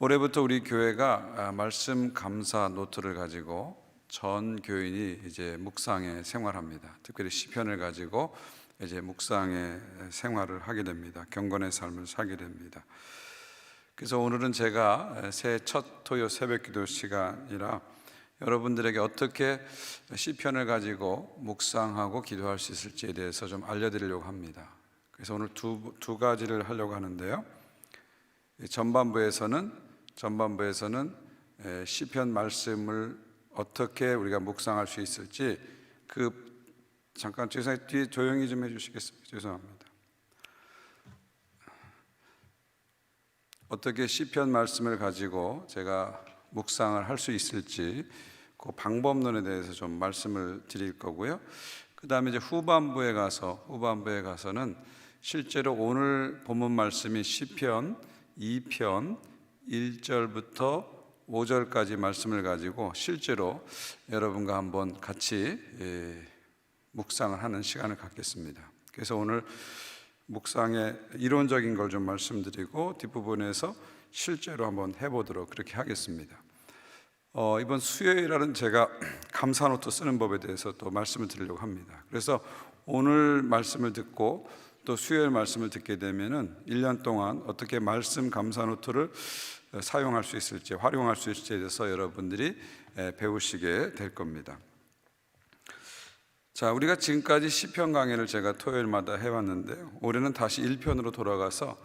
올해부터 우리 교회가 말씀 감사 노트를 가지고 전 교인이 이제 묵상에 생활합니다. 특별히 시편을 가지고 이제 묵상의 생활을 하게 됩니다. 경건의 삶을 살게 됩니다. 그래서 오늘은 제가 새해 첫 토요 새벽기도 시간이라 여러분들에게 어떻게 시편을 가지고 묵상하고 기도할 수 있을지에 대해서 좀 알려드리려고 합니다. 그래서 오늘 두 가지를 하려고 하는데요. 전반부에서는 시편 말씀을 어떻게 우리가 묵상할 수 있을지 잠깐 뒤에 조용히 좀 해주시겠습니까? 죄송합니다. 어떻게 시편 말씀을 가지고 제가 묵상을 할 수 있을지 그 방법론에 대해서 좀 말씀을 드릴 거고요. 그 다음에 이제 후반부에 가서는 실제로 오늘 본문 말씀이 시편 2편 1절부터 5절까지 말씀을 가지고 실제로 여러분과 한번 같이 묵상을 하는 시간을 갖겠습니다. 그래서 오늘 묵상의 이론적인 걸 좀 말씀드리고 뒷부분에서 실제로 한번 해보도록 그렇게 하겠습니다. 이번 수요일날은 제가 감사노트 쓰는 법에 대해서 또 말씀을 드리려고 합니다. 그래서 오늘 말씀을 듣고 또 수요일 말씀을 듣게 되면은 1년 동안 어떻게 말씀 감사노트를 사용할 수 있을지, 활용할 수 있을지에 대해서 여러분들이 배우시게 될 겁니다. 자, 우리가 지금까지 시편 강의를 제가 토요일마다 해왔는데요. 올해는 다시 1편으로 돌아가서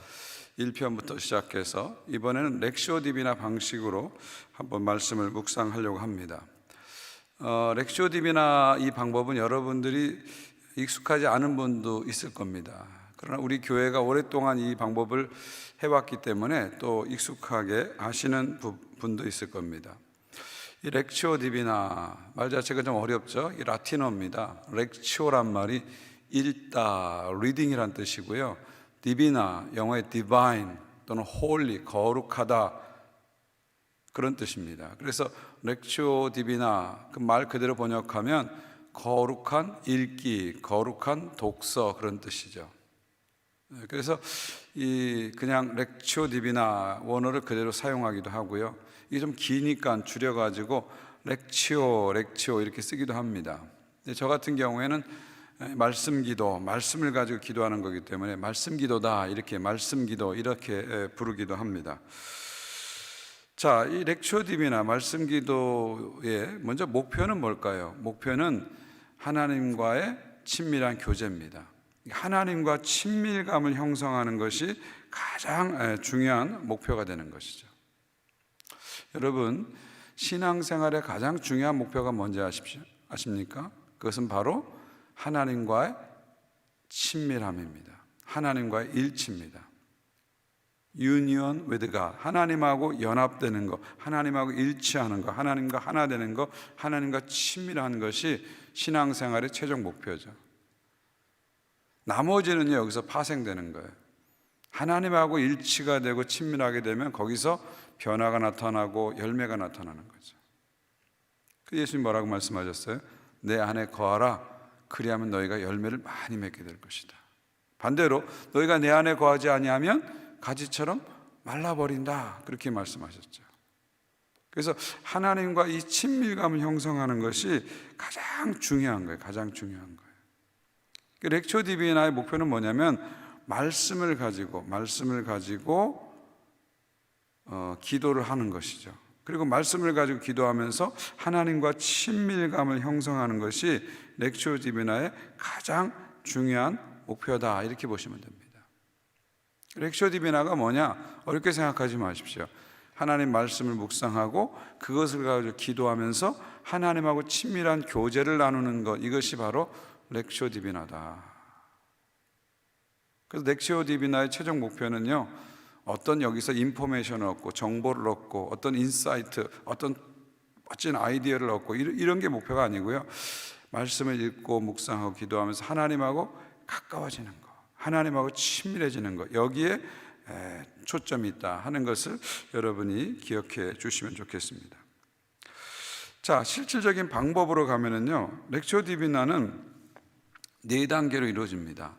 1편부터 시작해서 이번에는 렉시오 디비나 방식으로 한번 말씀을 묵상하려고 합니다. 렉시오 디비나 이 방법은 여러분들이 익숙하지 않은 분도 있을 겁니다. 그러나 우리 교회가 오랫동안 이 방법을 해왔기 때문에 또 익숙하게 아시는 분도 있을 겁니다. 이 렉시오 디비나 말 자체가 좀 어렵죠. 이 라틴어입니다. 렉시오란 말이 읽다, 리딩이란 뜻이고요. 디비나 영어의 divine 또는 holy, 거룩하다 그런 뜻입니다. 그래서 렉시오 디비나 그 말 그대로 번역하면 거룩한 읽기, 거룩한 독서 그런 뜻이죠. 그래서 그냥 렉시오 디비나 원어를 그대로 사용하기도 하고요. 이게 좀 기니까 줄여가지고 렉시오 이렇게 쓰기도 합니다. 저 같은 경우에는 말씀 기도, 말씀을 가지고 기도하는 거기 때문에 말씀 기도다 이렇게 말씀 기도 이렇게 부르기도 합니다. 자, 이 렉시오 디비나 말씀 기도의 먼저 목표는 뭘까요? 목표는 하나님과의 친밀한 교제입니다. 하나님과 친밀감을 형성하는 것이 가장 중요한 목표가 되는 것이죠. 여러분, 신앙생활의 가장 중요한 목표가 뭔지 아십니까? 그것은 바로 하나님과의 친밀함입니다. 하나님과의 일치입니다. Union with God, 하나님하고 연합되는 것, 하나님하고 일치하는 것, 하나님과 하나 되는 것, 하나님과 친밀한 것이 신앙생활의 최종 목표죠. 나머지는 여기서 파생되는 거예요. 하나님하고 일치가 되고 친밀하게 되면 거기서 변화가 나타나고 열매가 나타나는 거죠. 그 예수님 뭐라고 말씀하셨어요? 내 안에 거하라, 그리하면 너희가 열매를 많이 맺게 될 것이다. 반대로 너희가 내 안에 거하지 아니하면 가지처럼 말라버린다, 그렇게 말씀하셨죠. 그래서 하나님과 이 친밀감을 형성하는 것이 가장 중요한 거예요. 가장 중요한 거예요. 렉시오 디비나의 목표는 뭐냐면 말씀을 가지고 기도를 하는 것이죠. 그리고 말씀을 가지고 기도하면서 하나님과 친밀감을 형성하는 것이 렉시오 디비나의 가장 중요한 목표다, 이렇게 보시면 됩니다. 렉시오 디비나가 뭐냐? 어렵게 생각하지 마십시오. 하나님 말씀을 묵상하고 그것을 가지고 기도하면서 하나님하고 친밀한 교제를 나누는 것, 이것이 바로 렉시오 디비나다. 그래서 렉시오 디비나의 최종 목표는요, 어떤 여기서 인포메이션을 얻고 정보를 얻고 어떤 인사이트, 어떤 멋진 아이디어를 얻고 이런 게 목표가 아니고요, 말씀을 읽고 묵상하고 기도하면서 하나님하고 가까워지는 것, 하나님하고 친밀해지는 것, 여기에 초점이 있다 하는 것을 여러분이 기억해 주시면 좋겠습니다. 자, 실질적인 방법으로 가면은요, 렉시오 디비나는 4단계로 이루어집니다.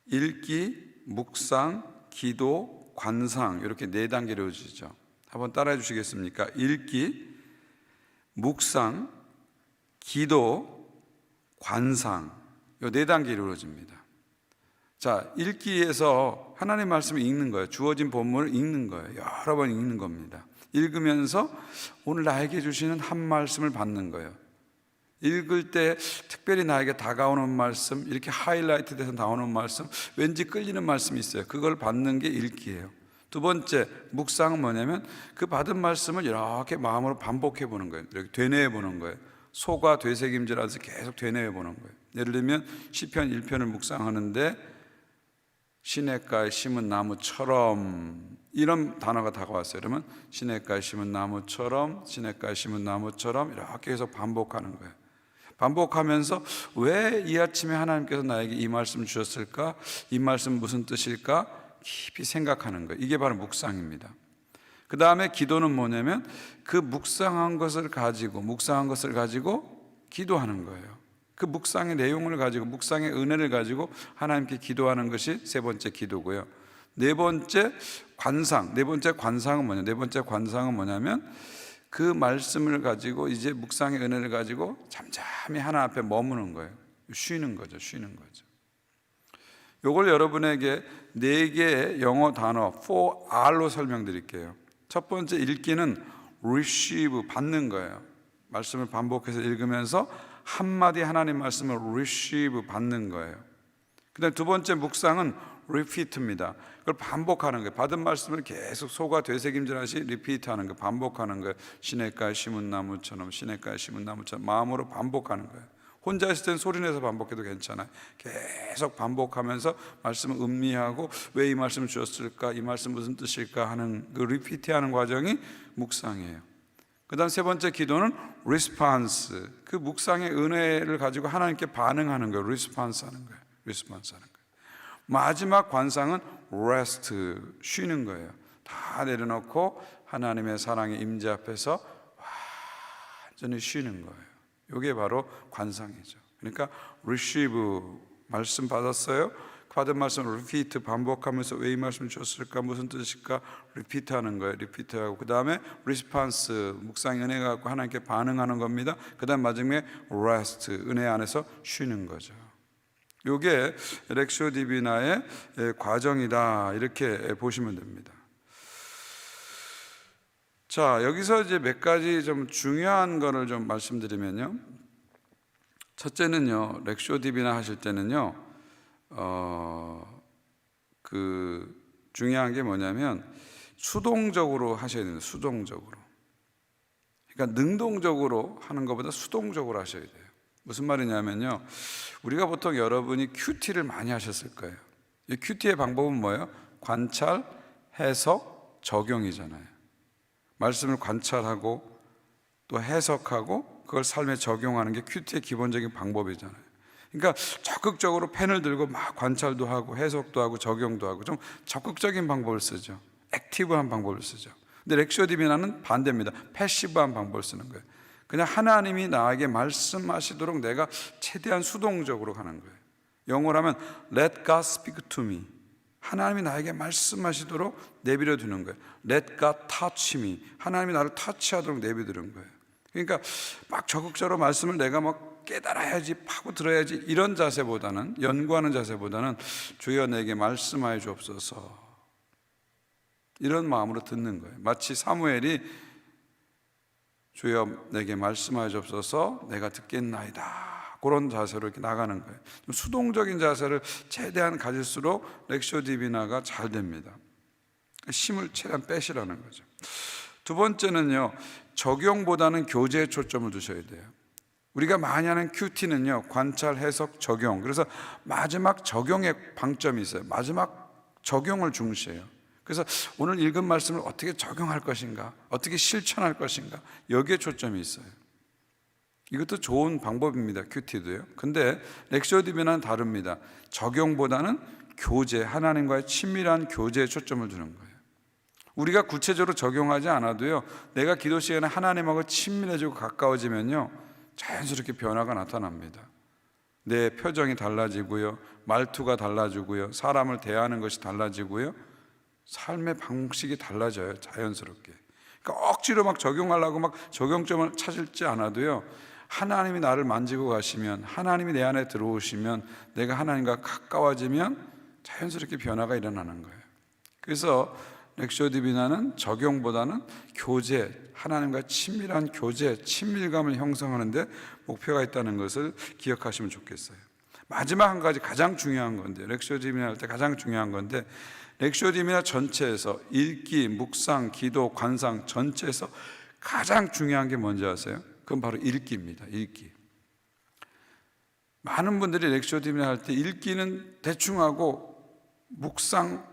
읽기, 묵상, 기도, 관상, 이렇게 4단계로 이루어지죠. 한번 따라해 주시겠습니까? 읽기, 묵상, 기도, 관상. 이 네 단계로 이루어집니다. 자, 읽기에서 하나님의 말씀을 읽는 거예요. 주어진 본문을 읽는 거예요. 여러 번 읽는 겁니다. 읽으면서 오늘 나에게 주시는 한 말씀을 받는 거예요. 읽을 때 특별히 나에게 다가오는 말씀, 이렇게 하이라이트 돼서 나오는 말씀, 왠지 끌리는 말씀이 있어요. 그걸 받는 게 읽기예요. 두 번째, 묵상은 뭐냐면 그 받은 말씀을 이렇게 마음으로 반복해 보는 거예요. 이렇게 되뇌어 보는 거예요. 소가 되새김질하듯이 계속 되뇌어 보는 거예요. 예를 들면 시편 1편을 묵상하는데 시냇가에 심은 나무처럼, 이런 단어가 다가왔어요. 그러면 시냇가에 심은 나무처럼, 시냇가에 심은 나무처럼 이렇게 해서 반복하는 거예요. 반복하면서 왜 이 아침에 하나님께서 나에게 이 말씀 주셨을까? 이 말씀 무슨 뜻일까? 깊이 생각하는 거예요. 이게 바로 묵상입니다. 그 다음에 기도는 뭐냐면 그 묵상한 것을 가지고 기도하는 거예요. 그 묵상의 내용을 가지고, 묵상의 은혜를 가지고 하나님께 기도하는 것이 세 번째 기도고요. 네 번째 관상은 뭐냐? 네 번째 관상은 뭐냐면 그 말씀을 가지고, 이제 묵상의 은혜를 가지고 잠잠히 하나님 앞에 머무는 거예요. 쉬는 거죠. 이걸 여러분에게 네 개의 영어 단어 4R로 설명드릴게요. 첫 번째, 읽기는 receive, 받는 거예요. 말씀을 반복해서 읽으면서 한마디 하나님 말씀을 receive, 받는 거예요. 그 다음에 두 번째, 묵상은 repeat입니다. 그걸 반복하는 거예요. 받은 말씀을 계속 소가 되새김질하듯이 repeat하는 거예요. 반복하는 거예요. 시냇가에 심은 나무처럼, 시냇가에 심은 나무처럼 마음으로 반복하는 거예요. 혼자 있을 땐 소리내서 반복해도 괜찮아요. 계속 반복하면서 말씀을 음미하고 왜 이 말씀을 주었을까, 이 말씀 무슨 뜻일까 하는 그 리피트하는 과정이 묵상이에요. 그 다음 세 번째 기도는 response, 그 묵상의 은혜를 가지고 하나님께 반응하는 거예요. response 하는 거예요. 마지막 관상은 rest, 쉬는 거예요. 다 내려놓고 하나님의 사랑의 임재 앞에서 완전히 쉬는 거예요. 이게 바로 관상이죠. 그러니까 receive, 말씀 받았어요. 받은 말씀을 repeat, 반복하면서 왜 이 말씀 주셨을까, 무슨 뜻일까, repeat 하는 거예요. repeat하고 그 다음에 response, 묵상의 은혜 갖고 하나님께 반응하는 겁니다. 그 다음 마지막에 rest, 은혜 안에서 쉬는 거죠. 이게 렉시오 디비나의 과정이다, 이렇게 보시면 됩니다. 자, 여기서 이제 몇 가지 좀 중요한 거를 좀 말씀드리면요. 첫째는요, 렉시오 디비나 하실 때는요, 중요한 게 뭐냐면 수동적으로 하셔야 됩니다. 수동적으로. 그러니까 능동적으로 하는 것보다 수동적으로 하셔야 돼요. 무슨 말이냐면요, 우리가 보통 여러분이 큐티를 많이 하셨을 거예요. 이 큐티의 방법은 뭐예요? 관찰, 해석, 적용이잖아요. 말씀을 관찰하고 또 해석하고 그걸 삶에 적용하는 게 큐티의 기본적인 방법이잖아요. 그러니까 적극적으로 펜을 들고 막 관찰도 하고 해석도 하고 적용도 하고 좀 적극적인 방법을 쓰죠. 액티브한 방법을 쓰죠. 근데 렉시오 디비나는 반대입니다. 패시브한 방법을 쓰는 거예요. 그냥 하나님이 나에게 말씀하시도록 내가 최대한 수동적으로 하는 거예요. 영어로 하면 Let God speak to me. 하나님이 나에게 말씀하시도록 내버려 두는 거예요. Let God touch me. 하나님이 나를 터치하도록 내버려 두는 거예요. 그러니까 막 적극적으로 말씀을 내가 막 깨달아야지, 파고 들어야지, 이런 자세보다는, 연구하는 자세보다는 주여 내게 말씀하여 주옵소서, 이런 마음으로 듣는 거예요. 마치 사무엘이 주여 내게 말씀하여 주옵소서, 내가 듣겠나이다, 그런 자세로 이렇게 나가는 거예요. 좀 수동적인 자세를 최대한 가질수록 렉시오 디비나가 잘 됩니다. 힘을 최대한 빼시라는 거죠. 두 번째는요, 적용보다는 교제에 초점을 두셔야 돼요. 우리가 많이 하는 큐티는요, 관찰, 해석, 적용. 그래서 마지막 적용에 방점이 있어요. 마지막 적용을 중시해요. 그래서 오늘 읽은 말씀을 어떻게 적용할 것인가, 어떻게 실천할 것인가, 여기에 초점이 있어요. 이것도 좋은 방법입니다. 큐티도요. 근데 렉시오 디비나는 다릅니다. 적용보다는 교제, 하나님과의 친밀한 교제에 초점을 두는 거예요. 우리가 구체적으로 적용하지 않아도요, 내가 기도 시간에 하나님하고 친밀해지고 가까워지면요, 자연스럽게 변화가 나타납니다. 내 표정이 달라지고요, 말투가 달라지고요, 사람을 대하는 것이 달라지고요, 삶의 방식이 달라져요, 자연스럽게. 그러니까 억지로 막 적용하려고 막 적용점을 찾을지 않아도요, 하나님이 나를 만지고 가시면, 하나님이 내 안에 들어오시면, 내가 하나님과 가까워지면 자연스럽게 변화가 일어나는 거예요. 그래서 렉시오 디비나는 적용보다는 교제, 하나님과 친밀한 교제, 친밀감을 형성하는데 목표가 있다는 것을 기억하시면 좋겠어요. 마지막 한 가지 가장 중요한 건데, 렉시오 디비나 할 때 가장 중요한 건데, 렉시오 디비나 전체에서 읽기, 묵상, 기도, 관상 전체에서 가장 중요한 게 뭔지 아세요? 그건 바로 읽기입니다. 읽기. 많은 분들이 렉시오 디비나 할 때 읽기는 대충 하고 묵상,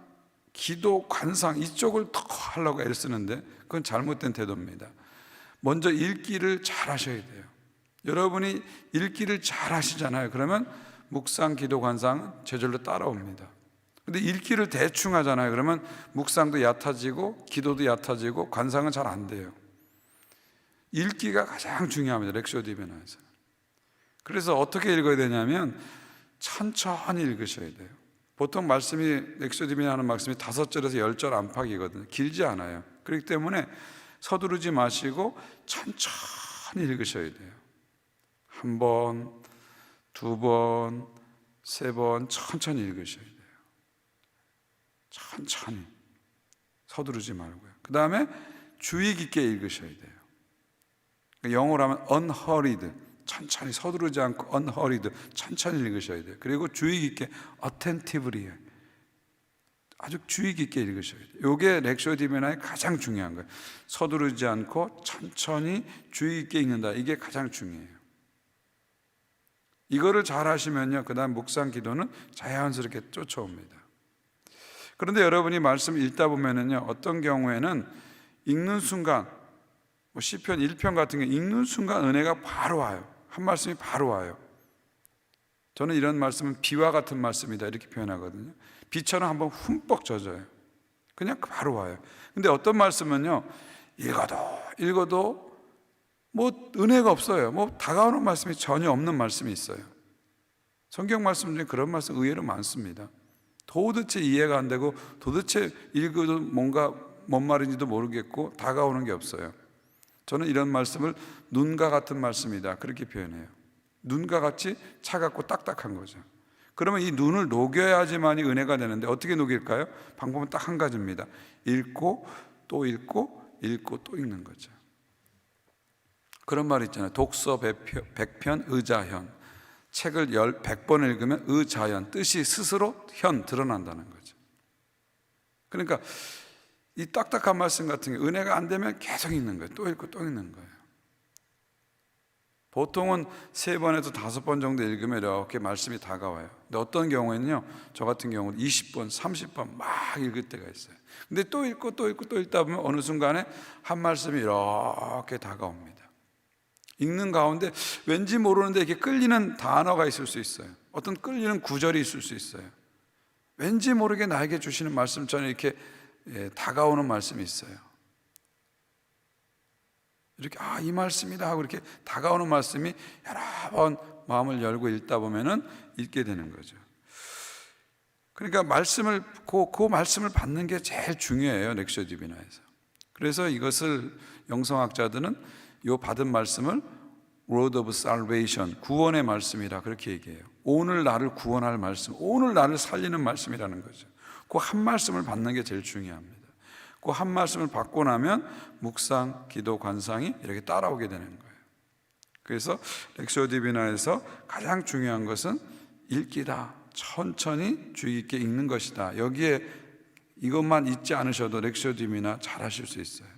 기도, 관상 이쪽을 더 하려고 애를 쓰는데 그건 잘못된 태도입니다. 먼저 읽기를 잘 하셔야 돼요. 여러분이 읽기를 잘 하시잖아요. 그러면 묵상, 기도, 관상은 저절로 따라옵니다. 근데 읽기를 대충 하잖아요. 그러면 묵상도 얕아지고 기도도 얕아지고 관상은 잘 안 돼요. 읽기가 가장 중요합니다. 렉시오 디비나에서. 그래서 어떻게 읽어야 되냐면 천천히 읽으셔야 돼요. 보통 말씀이 렉시오 디비나 하는 말씀이 5절에서 10절 안팎이거든요. 길지 않아요. 그렇기 때문에 서두르지 마시고 천천히 읽으셔야 돼요. 1번, 2번, 3번 천천히 읽으셔야 돼요. 천천히 서두르지 말고요. 그 다음에 주의 깊게 읽으셔야 돼요. 영어로 하면 unhurried, 천천히 서두르지 않고 unhurried, 천천히 읽으셔야 돼요. 그리고 주의 깊게 attentively, 아주 주의 깊게 읽으셔야 돼요. 이게 렉시오 디비나의 가장 중요한 거예요. 서두르지 않고 천천히 주의 깊게 읽는다. 이게 가장 중요해요. 이거를 잘 하시면요, 그 다음 묵상 기도는 자연스럽게 쫓아옵니다. 그런데 여러분이 말씀 읽다 보면은요, 어떤 경우에는 읽는 순간, 시편 1편 같은 경우 읽는 순간 은혜가 바로 와요. 한 말씀이 바로 와요. 저는 이런 말씀은 비와 같은 말씀이다 이렇게 표현하거든요. 비처럼 한번 흠뻑 젖어요. 그냥 바로 와요. 근데 어떤 말씀은요, 읽어도 뭐 은혜가 없어요. 뭐 다가오는 말씀이 전혀 없는 말씀이 있어요. 성경 말씀 중에 그런 말씀 의외로 많습니다. 도대체 이해가 안 되고 도대체 읽어도 뭔가 뭔 말인지도 모르겠고 다가오는 게 없어요. 저는 이런 말씀을 눈과 같은 말씀이다 그렇게 표현해요. 눈과 같이 차갑고 딱딱한 거죠. 그러면 이 눈을 녹여야지만이 은혜가 되는데 어떻게 녹일까요? 방법은 딱 한 가지입니다. 읽고 또 읽고 읽고 또 읽는 거죠. 그런 말 있잖아요. 독서 100편 의자현. 책을 100번 읽으면 의자현, 뜻이 스스로 현 드러난다는 거죠. 그러니까 이 딱딱한 말씀 같은 게 은혜가 안 되면 계속 읽는 거예요. 또 읽고 또 읽는 거예요. 보통은 3번에서 5번 정도 읽으면 이렇게 말씀이 다가와요. 근데 어떤 경우에는요, 저 같은 경우는 20번, 30번 막 읽을 때가 있어요. 근데 또 읽고 또 읽고 또 읽다 보면 어느 순간에 한 말씀이 이렇게 다가옵니다. 읽는 가운데 왠지 모르는데 이렇게 끌리는 단어가 있을 수 있어요. 어떤 끌리는 구절이 있을 수 있어요. 왠지 모르게 나에게 주시는 말씀처럼 이렇게 다가오는 말씀이 있어요. 이렇게 이 말씀이다 하고 이렇게 다가오는 말씀이 여러 번 마음을 열고 읽다 보면은 읽게 되는 거죠. 그러니까 말씀을 그 말씀을 받는 게 제일 중요해요. 렉시오 디비나에서. 그래서 이것을 영성학자들은 요 받은 말씀을 Word of Salvation, 구원의 말씀이라 그렇게 얘기해요. 오늘 나를 구원할 말씀, 오늘 나를 살리는 말씀이라는 거죠. 그 한 말씀을 받는 게 제일 중요합니다. 그 한 말씀을 받고 나면 묵상, 기도, 관상이 이렇게 따라오게 되는 거예요. 그래서 렉시오 디비나에서 가장 중요한 것은 읽기다. 천천히 주의 깊게 읽는 것이다. 여기에 이것만 잊지 않으셔도 렉시오 디비나 잘 하실 수 있어요.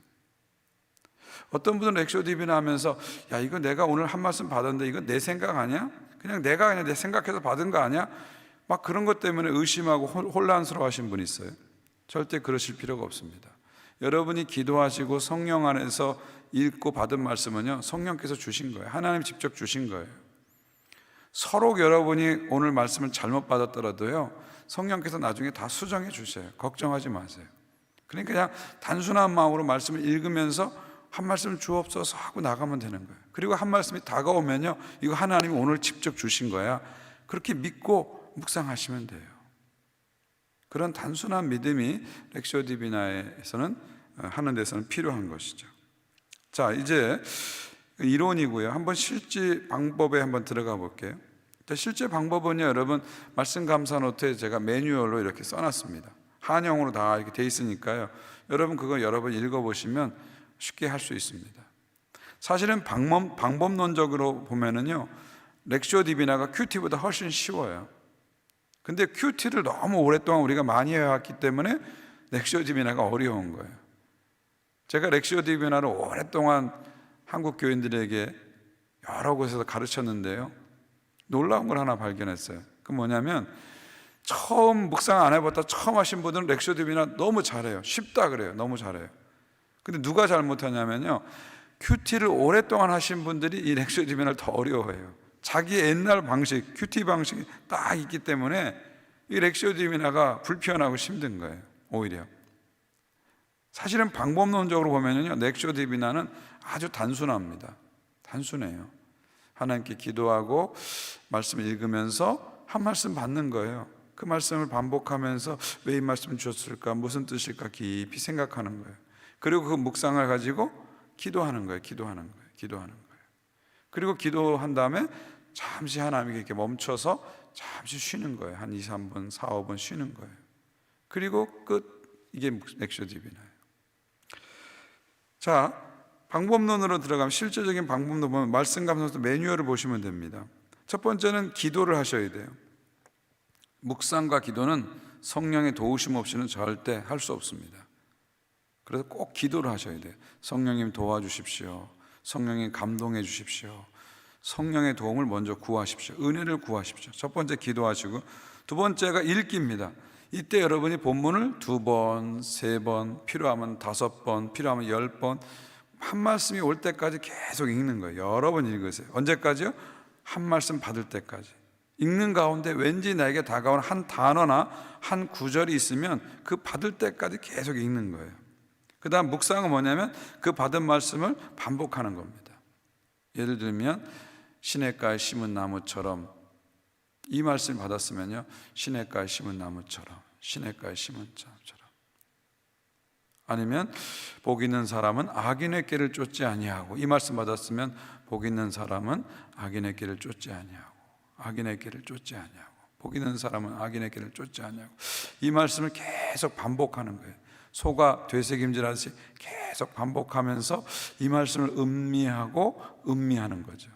어떤 분은 렉시오 디비나 하면서 야, 이거 내가 오늘 한 말씀 받았는데 이거 내 생각 아니야? 그냥 내가 내 생각해서 받은 거 아니야? 막 그런 것 때문에 의심하고 혼란스러워 하신 분이 있어요. 절대 그러실 필요가 없습니다. 여러분이 기도하시고 성령 안에서 읽고 받은 말씀은요, 성령께서 주신 거예요. 하나님 직접 주신 거예요. 서로 여러분이 오늘 말씀을 잘못 받았더라도요, 성령께서 나중에 다 수정해 주셔요. 걱정하지 마세요. 그러니까 그냥 단순한 마음으로 말씀을 읽으면서 한 말씀 주옵소서 하고 나가면 되는 거예요. 그리고 한 말씀이 다가오면요, 이거 하나님이 오늘 직접 주신 거야. 그렇게 믿고 묵상하시면 돼요. 그런 단순한 믿음이 렉시오 디비나에서는 하는 데서는 필요한 것이죠. 자, 이제 이론이고요. 한번 실제 방법에 한번 들어가 볼게요. 실제 방법은요, 여러분 말씀 감사 노트에 제가 매뉴얼로 이렇게 써놨습니다. 한영어로 다 이렇게 돼 있으니까요. 여러분 그거 여러 번 읽어보시면 쉽게 할 수 있습니다. 사실은 방법론적으로 보면은요, 렉시오 디비나가 큐티보다 훨씬 쉬워요. 근데 큐티를 너무 오랫동안 우리가 많이 해왔기 때문에 렉시오 디비나가 어려운 거예요. 제가 렉시오 디비나를 오랫동안 한국 교인들에게 여러 곳에서 가르쳤는데요, 놀라운 걸 하나 발견했어요. 그 뭐냐면, 처음 묵상 안 해봤다 처음 하신 분들은 렉시오 디비나 너무 잘해요. 쉽다 그래요. 너무 잘해요. 근데 누가 잘못하냐면요, 큐티를 오랫동안 하신 분들이 이 렉시오 디비나를 더 어려워해요. 자기 옛날 방식, 큐티 방식이 딱 있기 때문에 이 렉시오 디비나가 불편하고 힘든 거예요. 오히려 사실은 방법론적으로 보면요, 렉시오 디비나는 아주 단순합니다. 단순해요. 하나님께 기도하고 말씀을 읽으면서 한 말씀 받는 거예요. 그 말씀을 반복하면서 왜 이 말씀을 주셨을까, 무슨 뜻일까 깊이 생각하는 거예요. 그리고 그 묵상을 가지고 기도하는 거예요. 기도하는 거예요. 그리고 기도한 다음에 잠시 하나님께 이렇게 멈춰서 잠시 쉬는 거예요. 한 2, 3분, 4, 5분 쉬는 거예요. 그리고 끝. 이게 렉시오 디비나예요. 자, 방법론으로 들어가면 실제적인 방법론 보면 말씀 감사 매뉴얼을 보시면 됩니다. 첫 번째는 기도를 하셔야 돼요. 묵상과 기도는 성령의 도우심 없이는 절대 할 수 없습니다. 그래서 꼭 기도를 하셔야 돼요. 성령님 도와주십시오. 성령님 감동해 주십시오. 성령의 도움을 먼저 구하십시오. 은혜를 구하십시오. 첫 번째 기도하시고, 두 번째가 읽기입니다. 이때 여러분이 본문을 2번, 3번, 필요하면 5번, 필요하면 10번, 한 말씀이 올 때까지 계속 읽는 거예요. 여러 번 읽으세요. 언제까지요? 한 말씀 받을 때까지. 읽는 가운데 왠지 나에게 다가오는 한 단어나 한 구절이 있으면 그 받을 때까지 계속 읽는 거예요. 그 다음 묵상은 뭐냐면 그 받은 말씀을 반복하는 겁니다. 예를 들면 시냇가에 심은 나무처럼, 이 말씀을 받았으면요, 시냇가에 심은 나무처럼, 시냇가에 심은 나무처럼. 아니면 복 있는 사람은 악인의 길을 쫓지 아니하고, 이 말씀 받았으면 복 있는 사람은 악인의 길을 쫓지 아니하고, 악인의 길을 쫓지 아니하고, 복 있는 사람은 악인의 길을 쫓지 아니하고, 이 말씀을 계속 반복하는 거예요. 소가 되새김질하듯이 계속 반복하면서 이 말씀을 음미하는 거죠.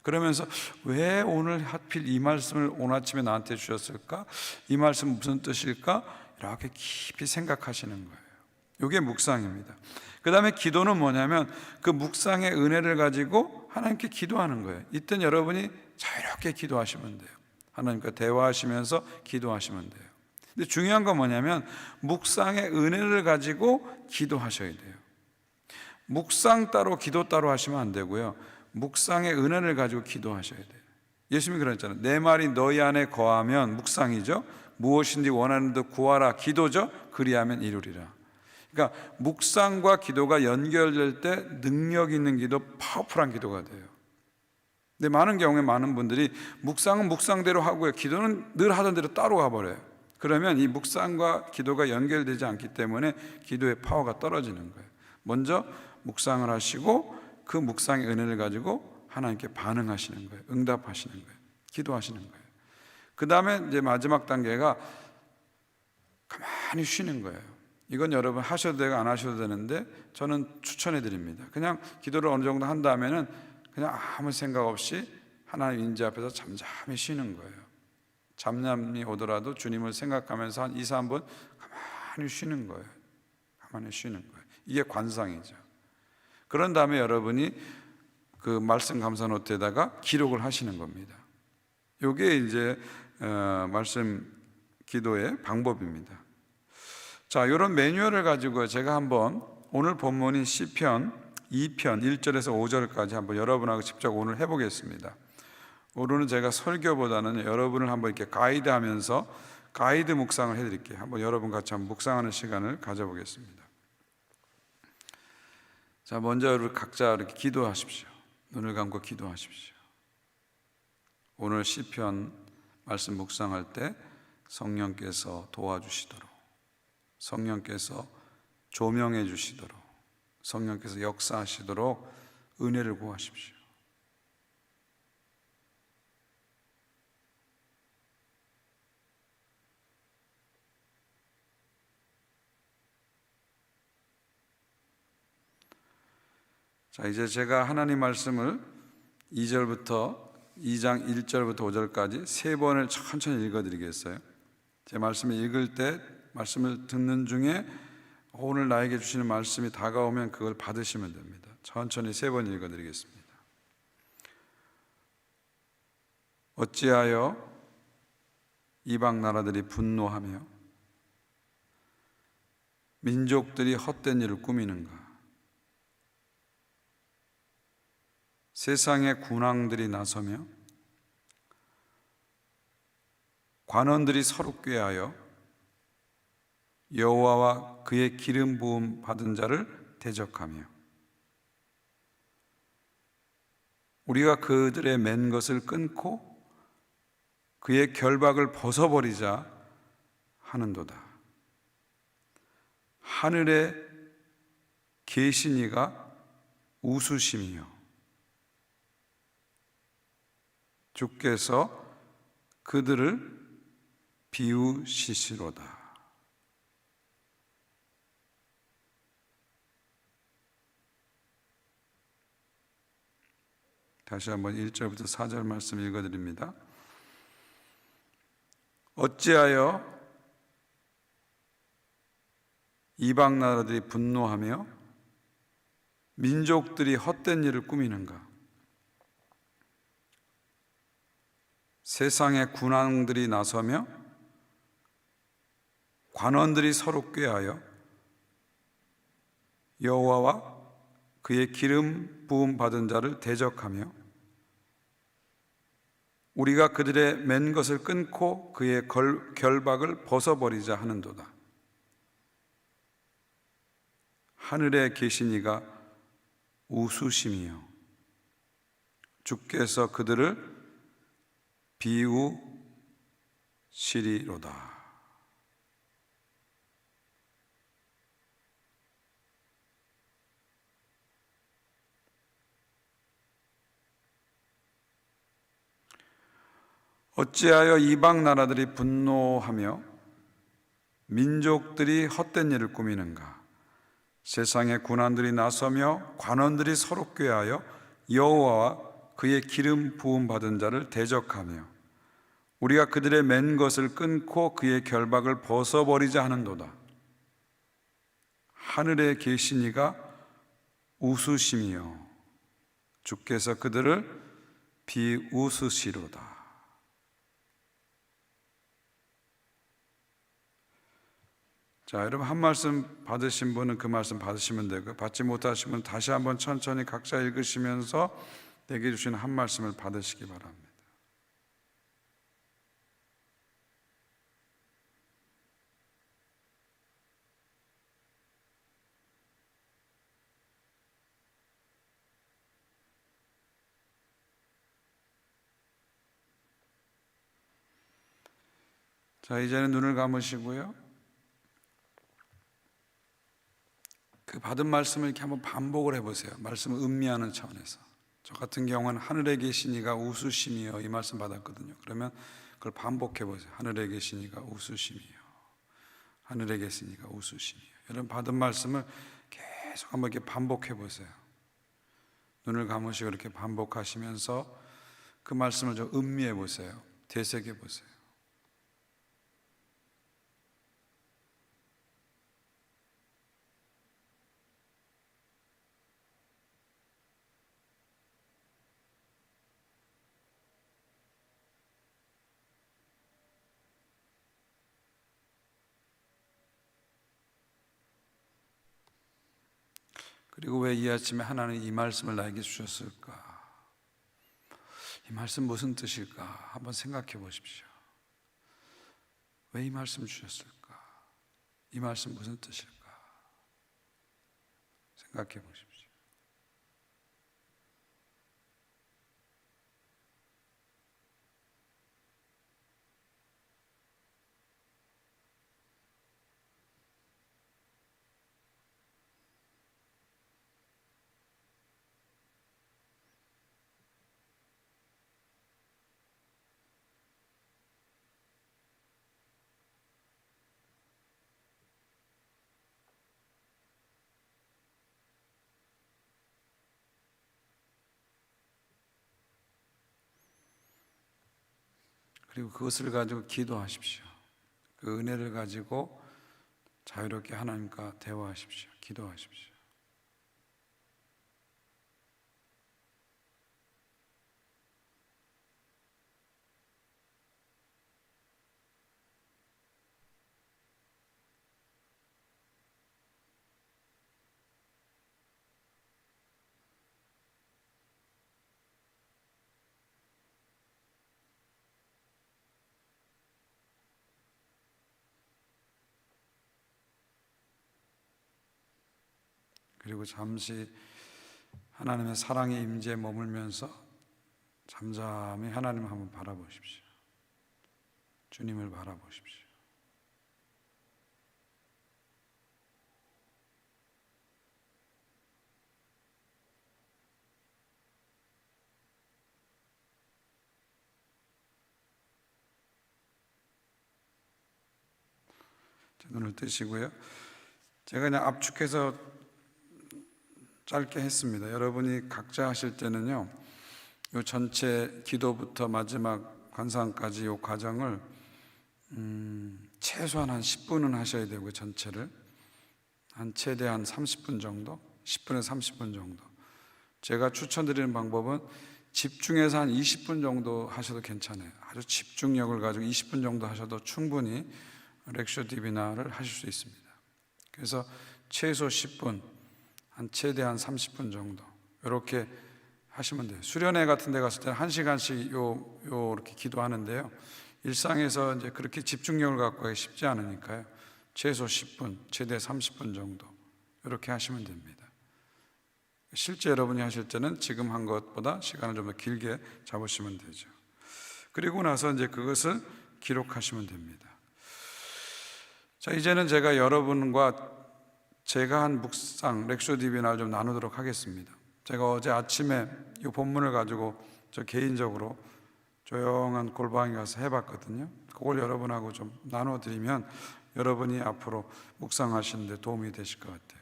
그러면서 왜 오늘 하필 이 말씀을 오늘 아침에 나한테 주셨을까? 이 말씀은 무슨 뜻일까? 이렇게 깊이 생각하시는 거예요. 이게 묵상입니다. 그 다음에 기도는 뭐냐면 그 묵상의 은혜를 가지고 하나님께 기도하는 거예요. 이땐 여러분이 자유롭게 기도하시면 돼요. 하나님과 대화하시면서 기도하시면 돼요. 근데 중요한 건 뭐냐면 묵상의 은혜를 가지고 기도하셔야 돼요. 묵상 따로 기도 따로 하시면 안 되고요, 묵상의 은혜를 가지고 기도하셔야 돼요. 예수님이 그랬잖아요. 내 말이 너희 안에 거하면, 묵상이죠, 무엇인지 원하는 듯 구하라, 기도죠, 그리하면 이루리라. 그러니까 묵상과 기도가 연결될 때 능력 있는 기도, 파워풀한 기도가 돼요. 근데 많은 경우에 많은 분들이 묵상은 묵상대로 하고요, 기도는 늘 하던 대로 따로 가버려요. 그러면 이 묵상과 기도가 연결되지 않기 때문에 기도의 파워가 떨어지는 거예요. 먼저 묵상을 하시고 그 묵상의 은혜를 가지고 하나님께 반응하시는 거예요. 응답하시는 거예요. 기도하시는 거예요. 그 다음에 이제 마지막 단계가 가만히 쉬는 거예요. 이건 여러분 하셔도 되고 안 하셔도 되는데 저는 추천해 드립니다. 그냥 기도를 어느 정도 한 다음에는 그냥 아무 생각 없이 하나님 임재 앞에서 잠잠히 쉬는 거예요. 잠잠이 오더라도 주님을 생각하면서 한 2, 3분 가만히 쉬는 거예요. 가만히 쉬는 거예요. 이게 관상이죠. 그런 다음에 여러분이 그 말씀 감사 노트에다가 기록을 하시는 겁니다. 이게 이제 말씀 기도의 방법입니다. 자, 이런 매뉴얼을 가지고 제가 한번 오늘 본문인 시편 2편 1절에서 5절까지 한번 여러분하고 직접 오늘 해보겠습니다. 오늘은 제가 설교보다는 여러분을 한번 이렇게 가이드하면서 가이드 묵상을 해드릴게요. 한번 여러분 같이 한번 묵상하는 시간을 가져보겠습니다. 자, 먼저 각자 이렇게 기도하십시오. 눈을 감고 기도하십시오. 오늘 시편 말씀 묵상할 때 성령께서 도와주시도록, 성령께서 조명해 주시도록, 성령께서 역사하시도록 은혜를 구하십시오. 자, 이제 제가 하나님 말씀을 2장 1절부터 5절까지 3번을 천천히 읽어드리겠어요. 제 말씀을 읽을 때 말씀을 듣는 중에 오늘 나에게 주시는 말씀이 다가오면 그걸 받으시면 됩니다. 천천히 3번 읽어드리겠습니다. 어찌하여 이방 나라들이 분노하며 민족들이 헛된 일을 꾸미는가? 세상의 군왕들이 나서며 관원들이 서로 꾀하여 여호와와 그의 기름 부음 받은 자를 대적하며 우리가 그들의 맨 것을 끊고 그의 결박을 벗어버리자 하는도다. 하늘에 계신 이가 웃으심이요 주께서 그들을 비우시시로다. 다시 한번 1절부터 4절 말씀 읽어드립니다. 어찌하여 이방 나라들이 분노하며 민족들이 헛된 일을 꾸미는가? 세상의 군왕들이 나서며 관원들이 서로 꾀하여 여호와와 그의 기름 부음 받은 자를 대적하며 우리가 그들의 맨 것을 끊고 그의 결박을 벗어버리자 하는도다. 하늘에 계신 이가 웃으심이요 주께서 그들을 비우시리로다. 어찌하여 이방 나라들이 분노하며 민족들이 헛된 일을 꾸미는가? 세상의 군왕들이 나서며 관원들이 서로 꾀하여 여호와와 그의 기름 부음 받은 자를 대적하며 우리가 그들의 맨 것을 끊고 그의 결박을 벗어버리자 하는도다. 하늘에 계신 이가 웃으심이요 주께서 그들을 비웃으시로다. 자, 여러분 한 말씀 받으신 분은 그 말씀 받으시면 되고 받지 못하신 분은 다시 한번 천천히 각자 읽으시면서 내게 주신 한 말씀을 받으시기 바랍니다. 자, 이제는 눈을 감으시고요. 그 받은 말씀을 이렇게 한번 반복을 해보세요. 말씀을 음미하는 차원에서. 저 같은 경우는 하늘에 계신 이가 웃으심이요 이 말씀 받았거든요. 그러면 그걸 반복해 보세요. 하늘에 계신 이가 웃으심이요 하늘에 계신 이가 웃으심이요. 여러분 받은 말씀을 계속 한번 이렇게 반복해 보세요. 눈을 감으시고 이렇게 반복하시면서 그 말씀을 좀 음미해 보세요. 되새겨 보세요. 그리고 왜 이 아침에 하나님 이 말씀을 나에게 주셨을까? 이 말씀 무슨 뜻일까? 한번 생각해 보십시오. 왜 이 말씀 주셨을까? 이 말씀 무슨 뜻일까? 생각해 보십시오. 그리고 그것을 가지고 기도하십시오. 그 은혜를 가지고 자유롭게 하나님과 대화하십시오. 기도하십시오. 그리고 잠시 하나님의 사랑의 임재에 머물면서 잠잠히 하나님을 한번 바라보십시오. 주님을 바라보십시오. 눈을 뜨시고요. 제가 그냥 압축해서 짧게 했습니다. 여러분이 각자 하실 때는요, 이 전체 기도부터 마지막 관상까지 이 과정을 최소한 한 10분은 하셔야 되고요. 전체를 한 최대한 30분 정도, 10분에서 30분 정도. 제가 추천드리는 방법은 집중해서 한 20분 정도 하셔도 괜찮아요. 아주 집중력을 가지고 20분 정도 하셔도 충분히 렉쇼 디비나를 하실 수 있습니다. 그래서 최소 10분, 한 최대한 30분 정도 이렇게 하시면 돼요. 수련회 같은 데 갔을 때는 1시간씩 이렇게 기도하는데요. 일상에서 이제 그렇게 집중력을 갖고 하기 쉽지 않으니까요. 최소 10분, 최대 30분 정도 이렇게 하시면 됩니다. 실제 여러분이 하실 때는 지금 한 것보다 시간을 좀 더 길게 잡으시면 되죠. 그리고 나서 이제 그것을 기록하시면 됩니다. 자, 이제는 제가 여러분과 제가 한 묵상, 렉쇼 디비나를 좀 나누도록 하겠습니다. 제가 어제 아침에 이 본문을 가지고 저 개인적으로 조용한 골방에 가서 해봤거든요. 그걸 여러분하고 좀 나눠드리면 여러분이 앞으로 묵상하시는 데 도움이 되실 것 같아요.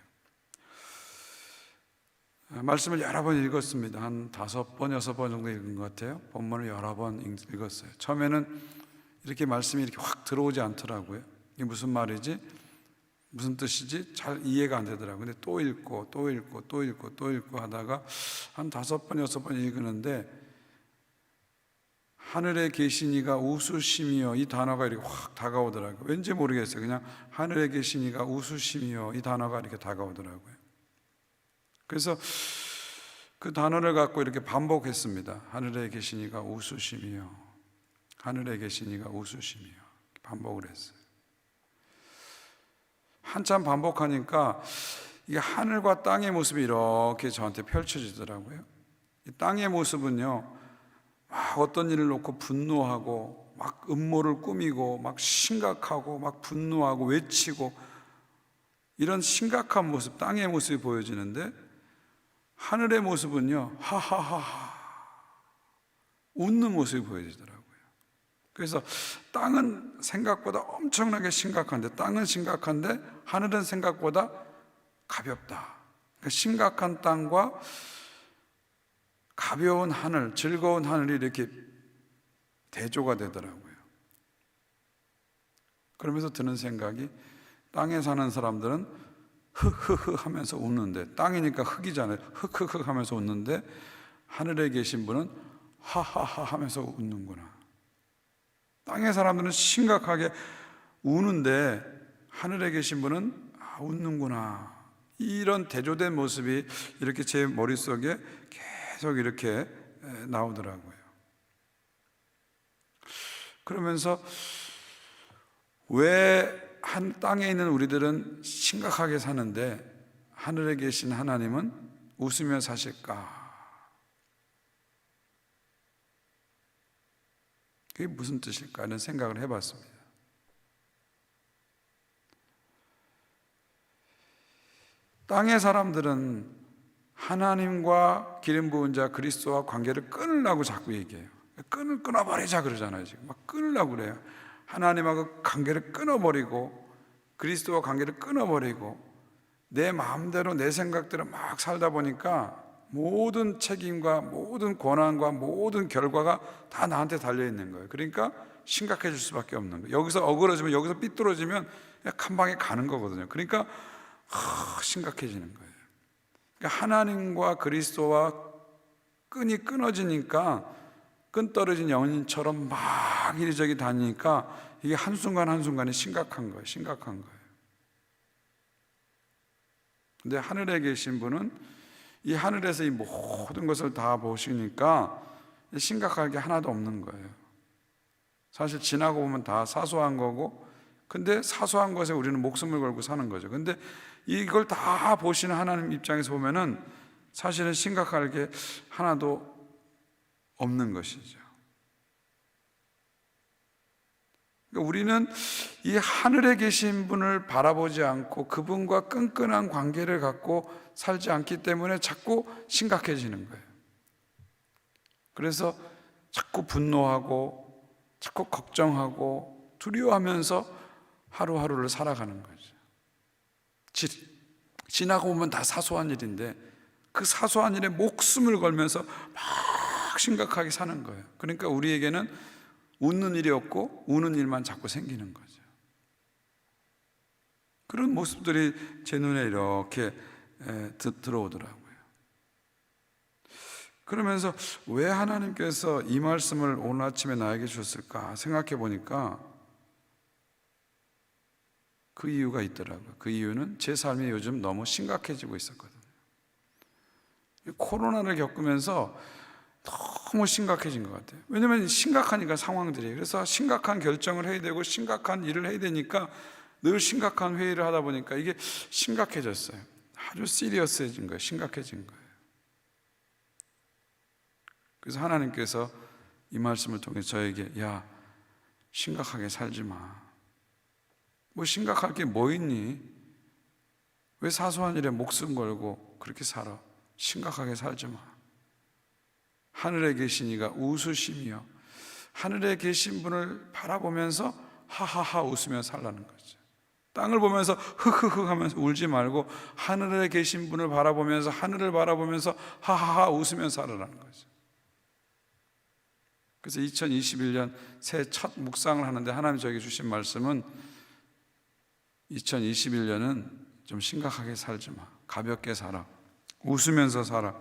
말씀을 여러 번 읽었습니다. 한 5번, 6번 정도 읽은 것 같아요. 본문을 여러 번 읽었어요. 처음에는 이렇게 말씀이 이렇게 확 들어오지 않더라고요. 이게 무슨 말이지? 무슨 뜻이지? 잘 이해가 안 되더라고요. 근데 또 읽고 또 읽고 또 읽고 또 읽고 하다가 한 5번, 6번 읽었는데 하늘에 계신 이가 웃으심이여, 이 단어가 이렇게 확 다가오더라고요. 왠지 모르겠어요. 그냥 하늘에 계신 이가 웃으심이여, 이 단어가 이렇게 다가오더라고요. 그래서 그 단어를 갖고 이렇게 반복했습니다. 하늘에 계신 이가 웃으심이여, 하늘에 계신 이가 웃으심이여, 반복을 했어요. 한참 반복하니까 이게 하늘과 땅의 모습이 이렇게 저한테 펼쳐지더라고요. 이 땅의 모습은요, 막 어떤 일을 놓고 분노하고 막 음모를 꾸미고 막 심각하고 막 분노하고 외치고 이런 심각한 모습, 땅의 모습이 보여지는데 하늘의 모습은요, 하하하하 웃는 모습이 보여지더라고요. 그래서 땅은 생각보다 엄청나게 심각한데, 땅은 심각한데 하늘은 생각보다 가볍다. 그러니까 심각한 땅과 가벼운 하늘, 즐거운 하늘이 이렇게 대조가 되더라고요. 그러면서 드는 생각이, 땅에 사는 사람들은 흑흑흑 하면서 웃는데, 땅이니까 흑이잖아요. 흑흑흑 하면서 웃는데 하늘에 계신 분은 하하하 하면서 웃는구나. 땅의 사람들은 심각하게 우는데 하늘에 계신 분은 웃는구나. 이런 대조된 모습이 이렇게 제 머릿속에 계속 이렇게 나오더라고요. 그러면서 왜 한 땅에 있는 우리들은 심각하게 사는데 하늘에 계신 하나님은 웃으며 사실까? 그게 무슨 뜻일까? 하는 생각을 해봤습니다. 땅의 사람들은 하나님과 기름 부은 자 그리스도와 관계를 끊으려고 자꾸 얘기해요. 끊어버리자 그러잖아요. 지금 막 끊으려고 그래요. 하나님하고 관계를 끊어버리고 그리스도와 관계를 끊어버리고 내 마음대로 내 생각대로 막 살다 보니까 모든 책임과 모든 권한과 모든 결과가 다 나한테 달려있는 거예요. 그러니까 심각해질 수밖에 없는 거예요. 여기서 어그러지면, 여기서 삐뚤어지면 그냥 한 방에 가는 거거든요. 그러니까 심각해지는 거예요. 그러니까 하나님과 그리스도와 끈이 끊어지니까 끈 떨어진 연인처럼 막 이리저리 다니니까 이게 한순간 한순간에 심각한 거예요. 심각한 거예요. 근데 하늘에 계신 분은 이 하늘에서 이 모든 것을 다 보시니까 심각할 게 하나도 없는 거예요. 사실 지나고 보면 다 사소한 거고, 근데 사소한 것에 우리는 목숨을 걸고 사는 거죠. 근데 이걸 다 보시는 하나님 입장에서 보면은 사실은 심각할 게 하나도 없는 것이죠. 그러니까 우리는 이 하늘에 계신 분을 바라보지 않고 그분과 끈끈한 관계를 갖고 살지 않기 때문에 자꾸 심각해지는 거예요. 그래서 자꾸 분노하고 자꾸 걱정하고 두려워하면서 하루하루를 살아가는 거죠. 지나고 보면 다 사소한 일인데 그 사소한 일에 목숨을 걸면서 막 심각하게 사는 거예요. 그러니까 우리에게는 웃는 일이 없고 우는 일만 자꾸 생기는 거죠. 그런 모습들이 제 눈에 이렇게 들어오더라고요. 그러면서 왜 하나님께서 이 말씀을 오늘 아침에 나에게 주셨을까 생각해 보니까 그 이유가 있더라고요. 그 이유는 제 삶이 요즘 너무 심각해지고 있었거든요. 코로나를 겪으면서 너무 심각해진 것 같아요. 왜냐하면 심각하니까 상황들이. 그래서 심각한 결정을 해야 되고 심각한 일을 해야 되니까 늘 심각한 회의를 하다 보니까 이게 심각해졌어요. 아주 시리어스해진 거예요. 심각해진 거예요. 그래서 하나님께서 이 말씀을 통해 저에게 야, 심각하게 살지 마. 뭐 심각할 게 뭐 있니? 왜 사소한 일에 목숨 걸고 그렇게 살아? 심각하게 살지 마. 하늘에 계신 이가 웃으시며 하늘에 계신 분을 바라보면서 하하하 웃으며 살라는 거죠. 땅을 보면서 흐흐흐 하면서 울지 말고 하늘에 계신 분을 바라보면서 하늘을 바라보면서 하하하 웃으며 살아라는 거죠. 그래서 2021년 새해 첫 묵상을 하는데 하나님 저에게 주신 말씀은 2021년은 좀 심각하게 살지 마. 가볍게 살아. 웃으면서 살아.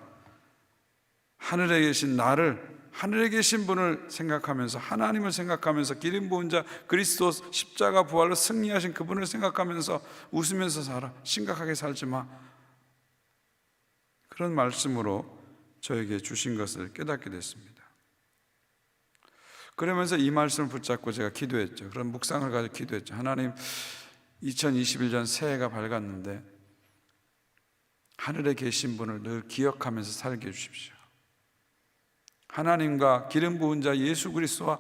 하늘에 계신 나를, 하늘에 계신 분을 생각하면서 하나님을 생각하면서 기름 부은 자 그리스도 십자가 부활로 승리하신 그분을 생각하면서 웃으면서 살아. 심각하게 살지 마. 그런 말씀으로 저에게 주신 것을 깨닫게 됐습니다. 그러면서 이 말씀을 붙잡고 제가 기도했죠. 그런 묵상을 가지고 기도했죠. 하나님, 2021년 새해가 밝았는데 하늘에 계신 분을 늘 기억하면서 살게 해주십시오. 하나님과 기름 부은 자 예수 그리스도와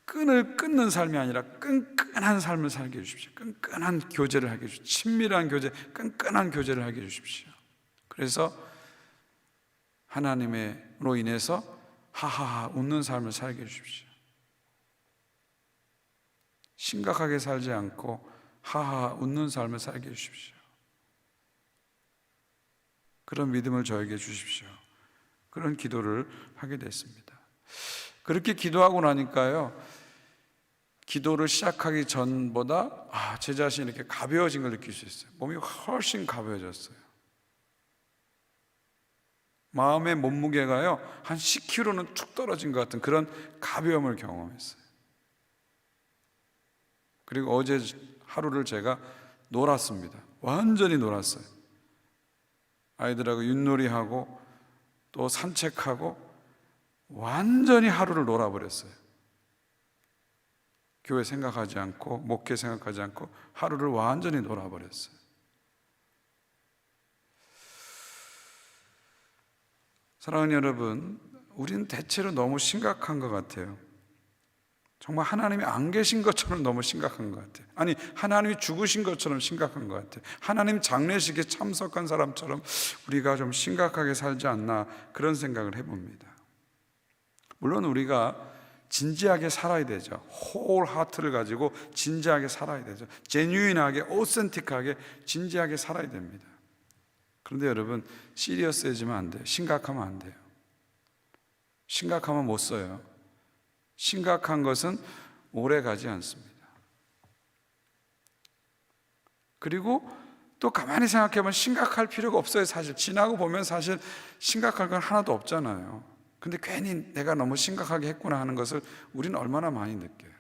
끈을 끊는 삶이 아니라 끈끈한 삶을 살게 해주십시오. 끈끈한 교제를 하게 해주십시오. 친밀한 교제, 끈끈한 교제를 하게 해주십시오. 그래서 하나님으로 인해서 하하하 웃는 삶을 살게 해주십시오. 심각하게 살지 않고 하하 웃는 삶을 살게 해주십시오. 그런 믿음을 저에게 주십시오. 그런 기도를 하게 됐습니다. 그렇게 기도하고 나니까요, 기도를 시작하기 전보다 제 자신이 이렇게 가벼워진 걸 느낄 수 있어요. 몸이 훨씬 가벼워졌어요. 마음의 몸무게가요 한 10kg는 툭 떨어진 것 같은 그런 가벼움을 경험했어요. 그리고 어제 하루를 제가 놀았습니다. 완전히 놀았어요. 아이들하고 윷놀이하고 또 산책하고 완전히 하루를 놀아버렸어요. 교회 생각하지 않고 목회 생각하지 않고 하루를 완전히 놀아버렸어요. 사랑하는 여러분, 우리는 대체로 너무 심각한 것 같아요. 정말 하나님이 안 계신 것처럼 너무 심각한 것 같아요. 아니, 하나님이 죽으신 것처럼 심각한 것 같아요. 하나님 장례식에 참석한 사람처럼 우리가 좀 심각하게 살지 않나 그런 생각을 해봅니다. 물론 우리가 진지하게 살아야 되죠. 홀 하트를 가지고 진지하게 살아야 되죠. 제뉴인하게, 오센틱하게 진지하게 살아야 됩니다. 그런데 여러분, 시리어스해지면 안 돼요. 심각하면 안 돼요. 심각하면 못 써요. 심각한 것은 오래 가지 않습니다. 그리고 또 가만히 생각해보면 심각할 필요가 없어요. 사실 지나고 보면 사실 심각할 건 하나도 없잖아요. 근데 괜히 내가 너무 심각하게 했구나 하는 것을 우리는 얼마나 많이 느껴요.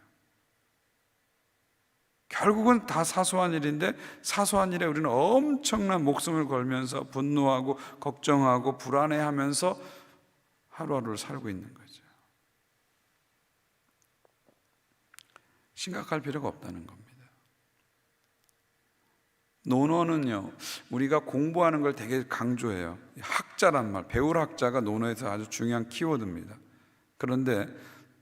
결국은 다 사소한 일인데 사소한 일에 우리는 엄청난 목숨을 걸면서 분노하고 걱정하고 불안해하면서 하루하루를 살고 있는 거죠. 심각할 필요가 없다는 겁니다. 논어는요, 우리가 공부하는 걸 되게 강조해요. 학자란 말, 배울 학자가 논어에서 아주 중요한 키워드입니다. 그런데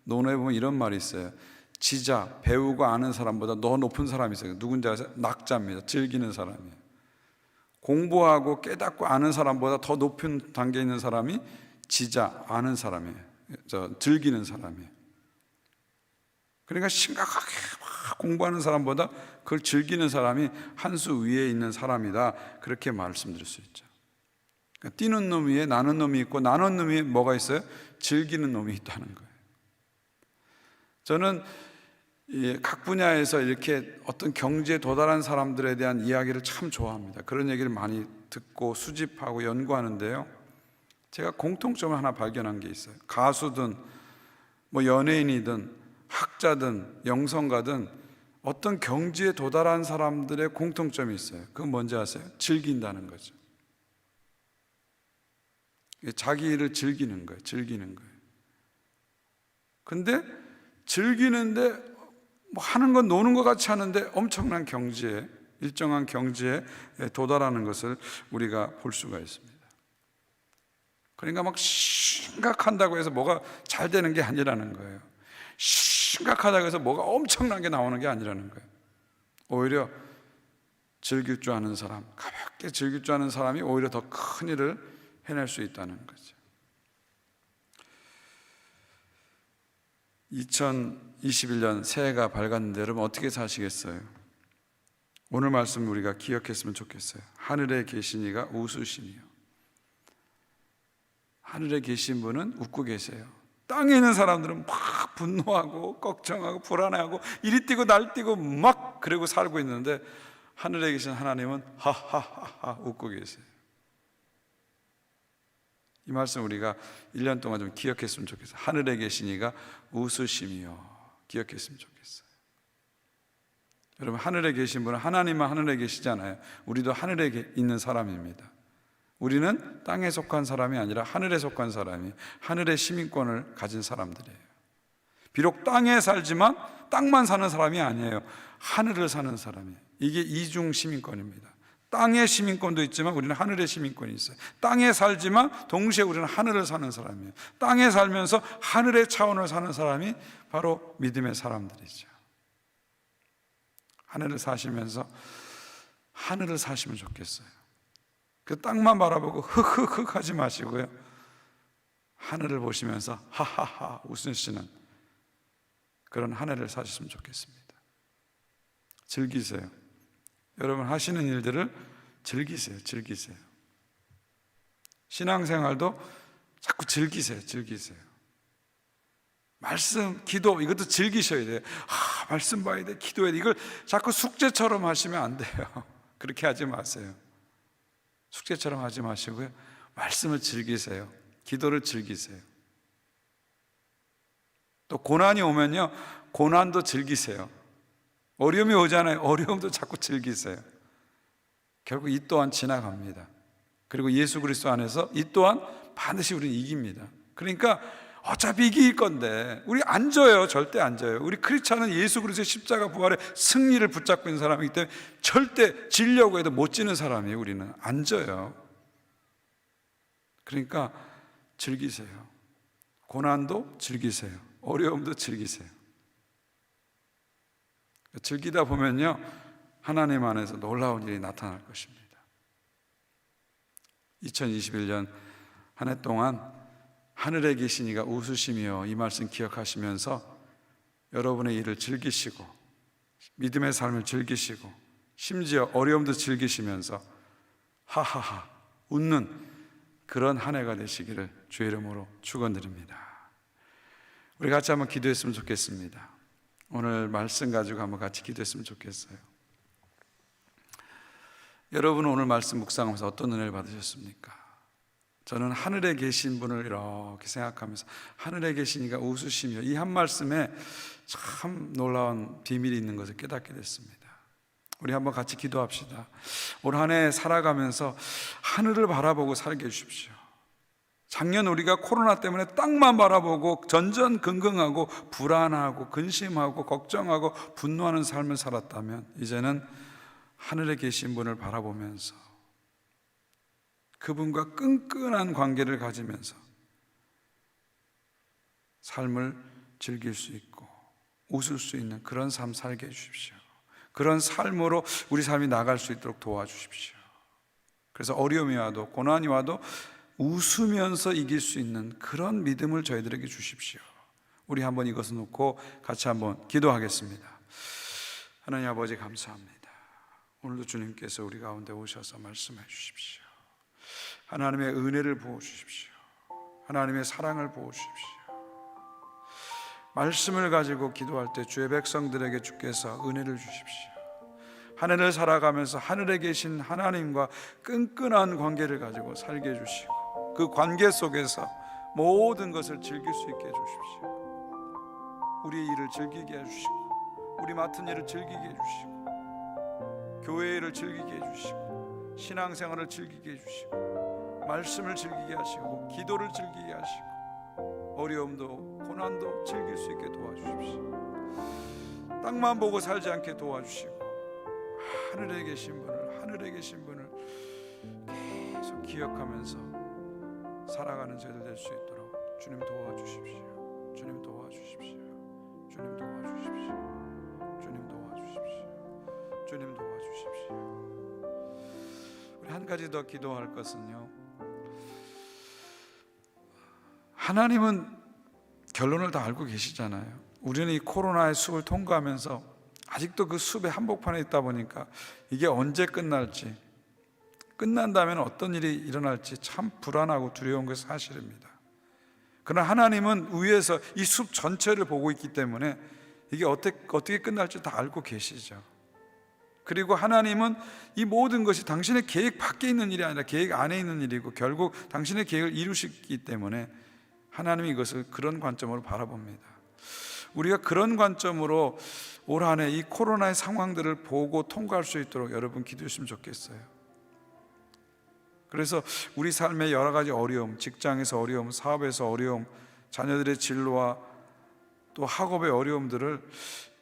논어에 보면 이런 말이 있어요. 지자, 배우고 아는 사람보다 더 높은 사람이 있어요. 누군지 아세요? 낙자입니다. 즐기는 사람이에요. 공부하고 깨닫고 아는 사람보다 더 높은 단계에 있는 사람이 지자, 아는 사람이에요. 즐기는 사람이에요. 그러니까 심각하게 막 공부하는 사람보다 그걸 즐기는 사람이 한 수 위에 있는 사람이다, 그렇게 말씀드릴 수 있죠. 그러니까 뛰는 놈 위에 나는 놈이 있고 나는 놈 위에 뭐가 있어요? 즐기는 놈이 있다는 거예요. 저는 각 분야에서 이렇게 어떤 경지에 도달한 사람들에 대한 이야기를 참 좋아합니다. 그런 얘기를 많이 듣고 수집하고 연구하는데요, 제가 공통점을 하나 발견한 게 있어요. 가수든 뭐 연예인이든 학자든 영성가든 어떤 경지에 도달한 사람들의 공통점이 있어요. 그건 뭔지 아세요? 즐긴다는 거죠. 자기 일을 즐기는 거예요. 즐기는 거예요. 근데 즐기는데 뭐 하는 건 노는 것 같이 하는데 엄청난 경지에, 일정한 경지에 도달하는 것을 우리가 볼 수가 있습니다. 그러니까 막 심각한다고 해서 뭐가 잘 되는 게 아니라는 거예요. 심각하다고 해서 뭐가 엄청난 게 나오는 게 아니라는 거예요. 오히려 즐길 줄 아는 사람, 가볍게 즐길 줄 아는 사람이 오히려 더 큰 일을 해낼 수 있다는 거죠. 2021년 새해가 밝았는데 여러분 어떻게 사시겠어요? 오늘 말씀 우리가 기억했으면 좋겠어요. 하늘에 계신 이가 웃으시니요. 하늘에 계신 분은 웃고 계세요. 땅에 있는 사람들은 막 분노하고 걱정하고 불안해하고 이리 뛰고 날 뛰고 막 그러고 살고 있는데 하늘에 계신 하나님은 하하하하 웃고 계세요. 이 말씀 우리가 1년 동안 좀 기억했으면 좋겠어요. 하늘에 계신 이가 웃으시며 기억했으면 좋겠어요. 여러분, 하늘에 계신 분은 하나님만 하늘에 계시잖아요. 우리도 하늘에 있는 사람입니다. 우리는 땅에 속한 사람이 아니라 하늘에 속한 사람이, 하늘의 시민권을 가진 사람들이에요. 비록 땅에 살지만 땅만 사는 사람이 아니에요. 하늘을 사는 사람이에요. 이게 이중 시민권입니다. 땅의 시민권도 있지만 우리는 하늘의 시민권이 있어요. 땅에 살지만 동시에 우리는 하늘을 사는 사람이에요. 땅에 살면서 하늘의 차원을 사는 사람이 바로 믿음의 사람들이죠. 하늘을 사시면서 하늘을 사시면 좋겠어요. 그 땅만 바라보고 흑흑흑 하지 마시고요, 하늘을 보시면서 하하하 웃으시는 그런 한 해를 사셨으면 좋겠습니다. 즐기세요. 여러분 하시는 일들을 즐기세요. 즐기세요. 신앙생활도 자꾸 즐기세요. 즐기세요. 말씀, 기도 이것도 즐기셔야 돼요. 말씀 봐야 돼, 기도해야 돼. 이걸 자꾸 숙제처럼 하시면 안 돼요. 그렇게 하지 마세요. 숙제처럼 하지 마시고요, 말씀을 즐기세요. 기도를 즐기세요. 또 고난이 오면요, 고난도 즐기세요. 어려움이 오잖아요. 어려움도 자꾸 즐기세요. 결국 이 또한 지나갑니다. 그리고 예수 그리스도 안에서 이 또한 반드시 우리는 이깁니다. 그러니까 어차피 이길 건데 우리 안 져요. 절대 안 져요. 우리 크리스찬은 예수 그리스도의 십자가 부활의 승리를 붙잡고 있는 사람이기 때문에 절대 지려고 해도 못 지는 사람이에요. 우리는 안 져요. 그러니까 즐기세요. 고난도 즐기세요. 어려움도 즐기세요. 즐기다 보면요, 하나님 안에서 놀라운 일이 나타날 것입니다. 2021년 한 해 동안 하늘에 계신 이가 웃으시며, 이 말씀 기억하시면서 여러분의 일을 즐기시고 믿음의 삶을 즐기시고 심지어 어려움도 즐기시면서 하하하 웃는 그런 한 해가 되시기를 주의 이름으로 축원드립니다. 우리 같이 한번 기도했으면 좋겠습니다. 오늘 말씀 가지고 한번 같이 기도했으면 좋겠어요. 여러분은 오늘 말씀 묵상하면서 어떤 은혜를 받으셨습니까? 저는 하늘에 계신 분을 이렇게 생각하면서 하늘에 계시니까 웃으시며 이 한 말씀에 참 놀라운 비밀이 있는 것을 깨닫게 됐습니다. 우리 한번 같이 기도합시다. 올 한 해 살아가면서 하늘을 바라보고 살게 해주십시오. 작년 우리가 코로나 때문에 땅만 바라보고 전전긍긍하고 불안하고 근심하고 걱정하고 분노하는 삶을 살았다면 이제는 하늘에 계신 분을 바라보면서 그분과 끈끈한 관계를 가지면서 삶을 즐길 수 있고 웃을 수 있는 그런 삶 살게 해주십시오. 그런 삶으로 우리 삶이 나갈 수 있도록 도와주십시오. 그래서 어려움이 와도 고난이 와도 웃으면서 이길 수 있는 그런 믿음을 저희들에게 주십시오. 우리 한번 이것을 놓고 같이 한번 기도하겠습니다. 하나님 아버지 감사합니다. 오늘도 주님께서 우리 가운데 오셔서 말씀해 주십시오. 하나님의 은혜를 부어주십시오. 하나님의 사랑을 부어주십시오. 말씀을 가지고 기도할 때 주의 백성들에게 주께서 은혜를 주십시오. 하늘을 살아가면서 하늘에 계신 하나님과 끈끈한 관계를 가지고 살게 해주시고 그 관계 속에서 모든 것을 즐길 수 있게 해주십시오. 우리의 일을 즐기게 해주시고 우리 맡은 일을 즐기게 해주시고 교회 일을 즐기게 해주시고 신앙생활을 즐기게 해주시고 말씀을 즐기게 하시고 기도를 즐기게 하시고 어려움도 고난도 즐길 수 있게 도와주십시오. 땅만 보고 살지 않게 도와주시고 하늘에 계신 분을 계속 기억하면서 살아가는 저희들 될 수 있도록 주님 도와주십시오. 주님 도와주십시오. 주님 도와주십시오. 주님 도와주십시오. 주님 도와주십시오. 우리 한 가지 더 기도할 것은요, 하나님은 결론을 다 알고 계시잖아요. 우리는 이 코로나의 숲을 통과하면서 아직도 그 숲의 한복판에 있다 보니까 이게 언제 끝날지, 끝난다면 어떤 일이 일어날지 참 불안하고 두려운 것이 사실입니다. 그러나 하나님은 위에서 이 숲 전체를 보고 있기 때문에 이게 어떻게 끝날지 다 알고 계시죠. 그리고 하나님은 이 모든 것이 당신의 계획 밖에 있는 일이 아니라 계획 안에 있는 일이고 결국 당신의 계획을 이루시기 때문에 하나님이 이것을 그런 관점으로 바라봅니다. 우리가 그런 관점으로 올 한 해 이 코로나의 상황들을 보고 통과할 수 있도록 여러분 기도했으면 좋겠어요. 그래서 우리 삶의 여러 가지 어려움, 직장에서 어려움, 사업에서 어려움, 자녀들의 진로와 또 학업의 어려움들을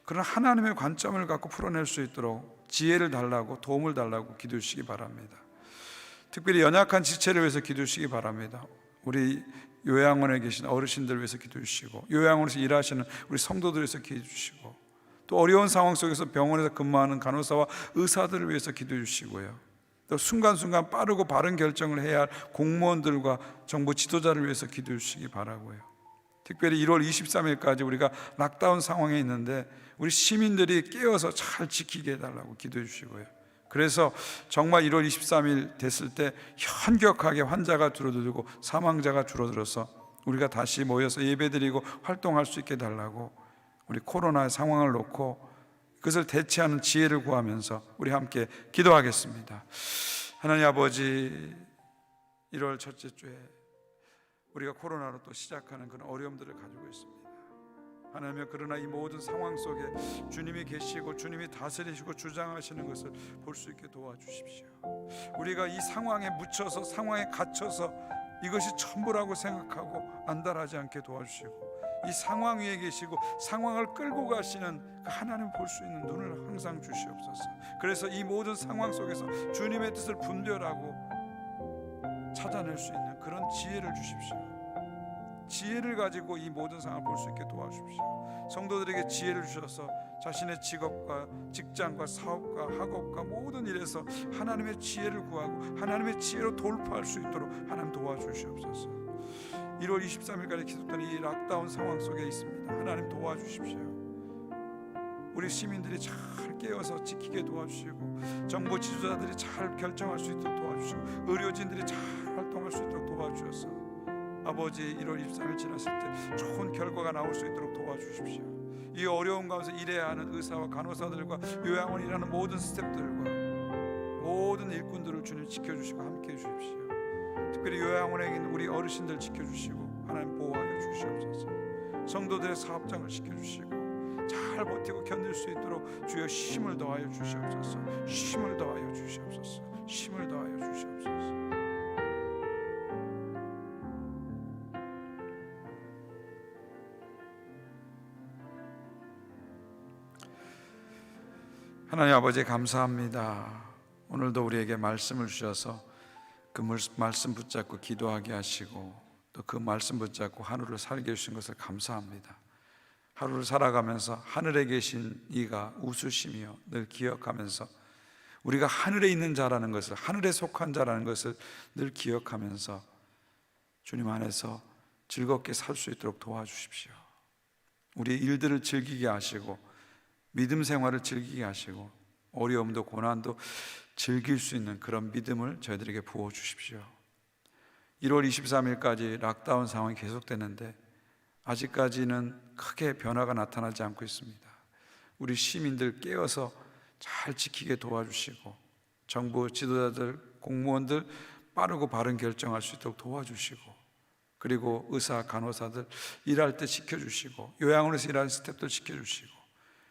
그런 하나님의 관점을 갖고 풀어낼 수 있도록 지혜를 달라고 도움을 달라고 기도해 주시기 바랍니다. 특별히 연약한 지체를 위해서 기도해 주시기 바랍니다. 우리 요양원에 계신 어르신들 위해서 기도해 주시고 요양원에서 일하시는 우리 성도들 위해서 기도해 주시고 또 어려운 상황 속에서 병원에서 근무하는 간호사와 의사들을 위해서 기도해 주시고요, 또 순간순간 빠르고 바른 결정을 해야 할 공무원들과 정부 지도자를 위해서 기도해 주시기 바라고요. 특별히 1월 23일까지 우리가 락다운 상황에 있는데 우리 시민들이 깨어서 잘 지키게 해달라고 기도해 주시고요. 그래서 정말 1월 23일 됐을 때 현격하게 환자가 줄어들고 사망자가 줄어들어서 우리가 다시 모여서 예배드리고 활동할 수 있게 해달라고 우리 코로나의 상황을 놓고 그것을 대체하는 지혜를 구하면서 우리 함께 기도하겠습니다. 하나님 아버지, 1월 첫째 주에 우리가 코로나로 또 시작하는 그런 어려움들을 가지고 있습니다. 하나님, 그러나 이 모든 상황 속에 주님이 계시고 주님이 다스리시고 주장하시는 것을 볼 수 있게 도와주십시오. 우리가 이 상황에 묻혀서 상황에 갇혀서 이것이 전부라고 생각하고 안달하지 않게 도와주시고 이 상황 위에 계시고 상황을 끌고 가시는 그 하나님을 볼 수 있는 눈을 항상 주시옵소서. 그래서 이 모든 상황 속에서 주님의 뜻을 분별하고 찾아낼 수 있는 그런 지혜를 주십시오. 지혜를 가지고 이 모든 상황을 볼 수 있게 도와주십시오. 성도들에게 지혜를 주셔서 자신의 직업과 직장과 사업과 학업과 모든 일에서 하나님의 지혜를 구하고 하나님의 지혜로 돌파할 수 있도록 하나님 도와주시옵소서. 1월 23일까지 계속되는 이 락다운 상황 속에 있습니다. 하나님 도와주십시오. 우리 시민들이 잘 깨어서 지키게 도와주시고 정부 지도자들이 잘 결정할 수 있도록 도와주시고 의료진들이 잘 활동할 수 있도록 도와주셔서 아버지, 1월 23일 지났을 때 좋은 결과가 나올 수 있도록 도와주십시오. 이 어려운 가운데서 일해야 하는 의사와 간호사들과 요양원 일하는 모든 스태프들과 모든 일꾼들을 주님 지켜주시고 함께해 주십시오. 특별히 요양원에 있는 우리 어르신들 지켜주시고 하나님 보호하여 주시옵소서. 성도들의 사업장을 지켜주시고 잘 버티고 견딜 수 있도록 주여 힘을 더하여 주시옵소서. 힘을 더하여 주시옵소서. 힘을 더하여 주시옵소서. 하나님 아버지 감사합니다. 오늘도 우리에게 말씀을 주셔서 그 말씀 붙잡고 기도하게 하시고 또 그 말씀 붙잡고 하루를 살게 해주신 것을 감사합니다. 하루를 살아가면서 하늘에 계신 이가 우수시며 늘 기억하면서 우리가 하늘에 있는 자라는 것을, 하늘에 속한 자라는 것을 늘 기억하면서 주님 안에서 즐겁게 살 수 있도록 도와주십시오. 우리의 일들을 즐기게 하시고 믿음 생활을 즐기게 하시고 어려움도 고난도 즐길 수 있는 그런 믿음을 저희들에게 부어주십시오. 1월 23일까지 락다운 상황이 계속되는데 아직까지는 크게 변화가 나타나지 않고 있습니다. 우리 시민들 깨어서 잘 지키게 도와주시고 정부 지도자들, 공무원들 빠르고 바른 결정할 수 있도록 도와주시고 그리고 의사, 간호사들 일할 때 지켜주시고 요양원에서 일하는 스태프들 지켜주시고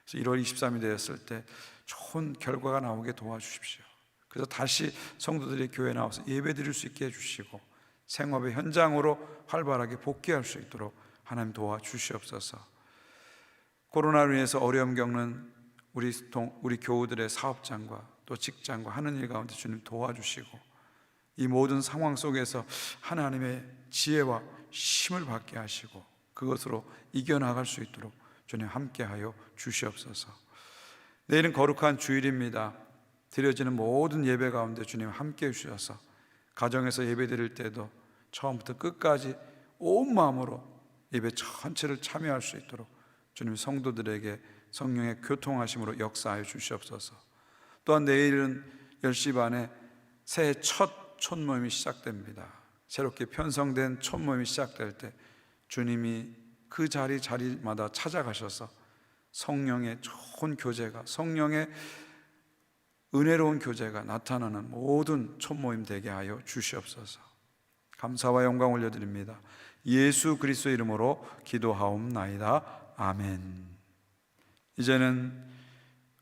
그래서 1월 23일이 되었을 때 좋은 결과가 나오게 도와주십시오. 그래서 다시 성도들이 교회에 나와서 예배 드릴 수 있게 해주시고 생업의 현장으로 활발하게 복귀할 수 있도록 하나님 도와주시옵소서. 코로나로 인해서 어려움 겪는 우리 교우들의 사업장과 또 직장과 하는 일 가운데 주님 도와주시고 이 모든 상황 속에서 하나님의 지혜와 힘을 받게 하시고 그것으로 이겨나갈 수 있도록 주님 함께하여 주시옵소서. 내일은 거룩한 주일입니다. 드려지는 모든 예배 가운데 주님 함께해 주셔서 가정에서 예배 드릴 때도 처음부터 끝까지 온 마음으로 예배 전체를 참여할 수 있도록 주님 성도들에게 성령의 교통하심으로 역사하여 주시옵소서. 또한 내일은 10시 반에 새해 첫 촌모임이 시작됩니다. 새롭게 편성된 촌모임이 시작될 때 주님이 그 자리마다 찾아가셔서 성령의 좋은 교제가, 성령의 은혜로운 교제가 나타나는 모든 촌모임 되게 하여 주시옵소서. 감사와 영광 올려드립니다. 예수 그리스도의 이름으로 기도하옵나이다. 아멘. 이제는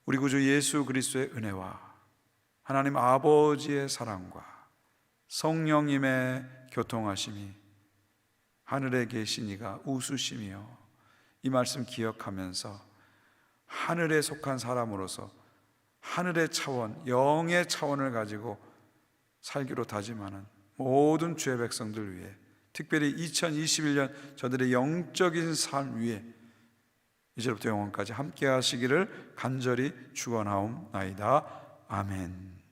우리 구주 예수 그리스도의 은혜와 하나님 아버지의 사랑과 성령님의 교통하심이 하늘에 계신 이가 우수시며 이 말씀 기억하면서 하늘에 속한 사람으로서 하늘의 차원, 영의 차원을 가지고 살기로 다짐하는 모든 주의 백성들 위해 특별히 2021년 저들의 영적인 삶 위에 이제부터 영원까지 함께 하시기를 간절히 축원하옵나이다. 아멘.